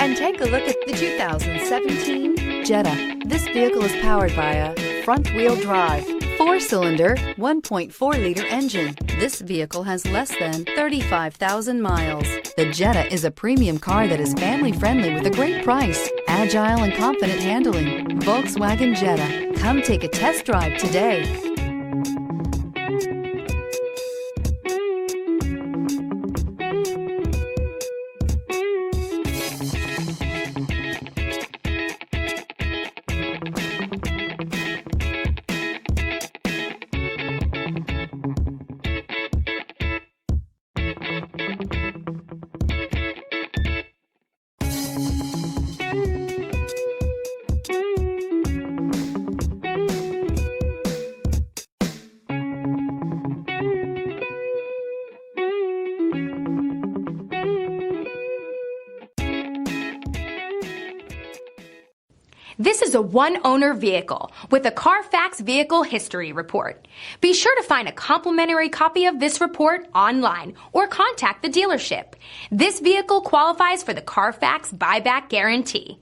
and take a look at the 2017 Jetta. This vehicle is powered by a front-wheel drive, 4-cylinder, 1.4-liter engine. This vehicle has less than 35,000 miles. The Jetta is a premium car that is family-friendly with a great price, agile and confident handling. Volkswagen Jetta. Come take a test drive today. This is a one-owner vehicle with a Carfax Vehicle History Report. Be sure to find a complimentary copy of this report online or contact the dealership. This vehicle qualifies for the Carfax Buyback Guarantee.